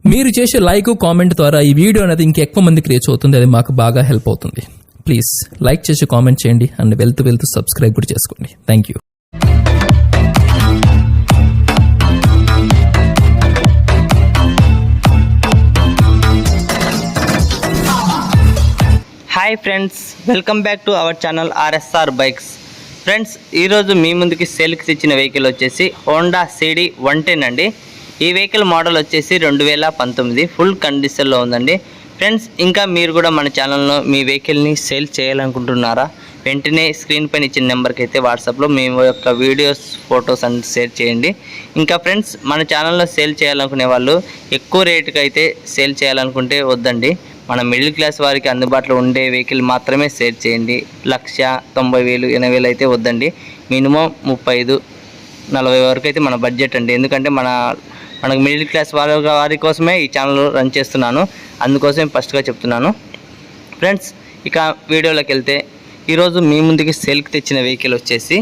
మీరు చేసే like comment ద్వారా ఈ వీడియో అనేది ఇంకెక్కువ మందికి రీచ్ అవుతుంది. అది మాకు బాగా హెల్ప్ అవుతుంది. ప్లీజ్ లైక్ చేసి కామెంట్ చేయండి అండ్ వెళ్తూ సబ్స్క్రైబ్ కూడా చేసుకోండి. Thank you. Hi friends, welcome back to our channel RSR bikes. Friends, ఈరోజు మీ ముందుకి సేల్కి తెచ్చిన వెహికల్ వచ్చేసి హోండా సిడి 110 అండి. ఈ వెహికల్ మోడల్ వచ్చేసి 2019 ఫుల్ కండిషన్లో ఉందండి. ఫ్రెండ్స్, ఇంకా మీరు కూడా మన ఛానల్లో మీ వెహికల్ని సేల్ చేయాలనుకుంటున్నారా? వెంటనే స్క్రీన్ పైన ఇచ్చిన నెంబర్కి అయితే వాట్సాప్లో మీ యొక్క వీడియోస్, ఫొటోస్ అన్ని షేర్ చేయండి. ఇంకా ఫ్రెండ్స్, మన ఛానల్లో సేల్ చేయాలనుకునే వాళ్ళు ఎక్కువ రేటుకి అయితే సేల్ చేయాలనుకుంటే వద్దండి. మన మిడిల్ క్లాస్ వారికి అందుబాటులో ఉండే వెహికల్ మాత్రమే సేల్ చేయండి. 1,90,000, 80,000 అయితే వద్దండి. మినిమం 35-40 వరకు అయితే మన బడ్జెట్ అండి. ఎందుకంటే మనకు మిడిల్ క్లాస్ వారి కోసమే ఈ ఛానల్ రన్ చేస్తున్నాను, అందుకోసమే ఫస్ట్గా చెప్తున్నాను. ఫ్రెండ్స్, ఇక వీడియోలోకి వెళ్తే ఈరోజు మీ ముందుకి సేల్కి తెచ్చిన వెహికల్ వచ్చేసి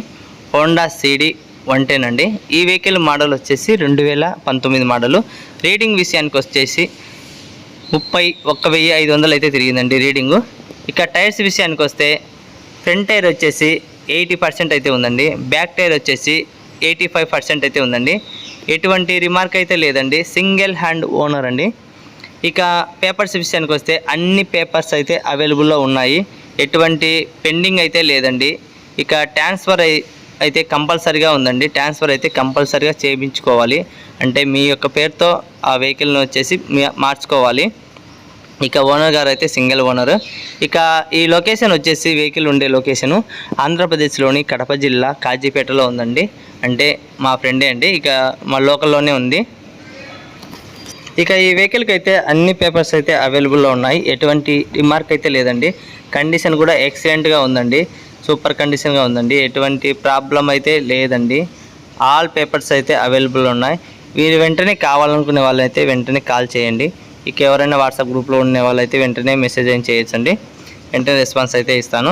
హోండా సిడి 110 అండి. ఈ వెహికల్ మోడల్ వచ్చేసి 2019 మోడలు. రీడింగ్ విషయానికి వచ్చేసి 31,500 అయితే తిరిగిందండి రీడింగు. ఇక టైర్స్ విషయానికి వస్తే ఫ్రంట్ టైర్ వచ్చేసి 80% అయితే ఉందండి. బ్యాక్ టైర్ వచ్చేసి 85% అయితే ఉందండి. ఎటువంటి రిమార్క్ అయితే లేదండి. సింగిల్ హ్యాండ్ ఓనర్ అండి. ఇక పేపర్స్ విషయానికి వస్తే అన్ని పేపర్స్ అయితే అవైలబుల్లో ఉన్నాయి. ఎటువంటి పెండింగ్ అయితే లేదండి. ఇక ట్రాన్స్ఫర్ అయితే కంపల్సరీగా ఉందండి. ట్రాన్స్ఫర్ అయితే కంపల్సరీగా చేయించుకోవాలి. అంటే మీ యొక్క పేరుతో ఆ వెహికల్ని వచ్చేసి మార్చుకోవాలి. ఇక ఓనర్ గారు అయితే సింగిల్ ఓనర్. ఇక ఈ లొకేషన్ వచ్చేసి వెహికల్ ఉండే లొకేషను ఆంధ్రప్రదేశ్లోని కడప జిల్లా కాజీపేటలో ఉందండి. అంటే మా ఫ్రెండే అండి. ఇక మా లోకల్లోనే ఉంది. ఇక ఈ వెహికల్కి అయితే అన్ని పేపర్స్ అయితే అవైలబుల్లో ఉన్నాయి. ఎటువంటి రిమార్క్ అయితే లేదండి. కండిషన్ కూడా ఎక్సలెంట్గా ఉందండి. సూపర్ కండిషన్గా ఉందండి. ఎటువంటి ప్రాబ్లం అయితే లేదండి. ఆల్ పేపర్స్ అయితే అవైలబుల్ ఉన్నాయి. వీరు వెంటనే కావాలనుకునే వాళ్ళైతే వెంటనే కాల్ చేయండి. ఇక ఎవరైనా వాట్సాప్ గ్రూప్లో ఉండే వాళ్ళైతే వెంటనే మెసేజ్ అయిన చేయొచ్చండి. వెంటనే రెస్పాన్స్ అయితే ఇస్తాను.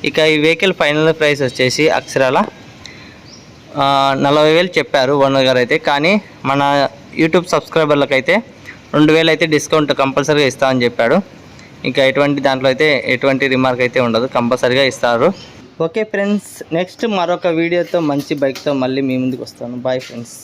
ఇక ఈ వెహికల్ ఫైనల్ ప్రైస్ వచ్చేసి అక్షరాల 40,000 చెప్పారు ఓనర్ గారు అయితే. కానీ మన యూట్యూబ్ సబ్స్క్రైబర్లకు అయితే 2,000 అయితే డిస్కౌంట్ కంపల్సరీగా ఇస్తామని చెప్పాడు. ఇంకా దాంట్లో అయితే ఎటువంటి రిమార్క్ అయితే ఉండదు, కంపల్సరీగా ఇస్తారు. ఓకే ఫ్రెండ్స్, నెక్స్ట్ మరొక వీడియోతో మంచి బైక్తో మళ్ళీ మీ ముందుకు వస్తాను. Bye friends.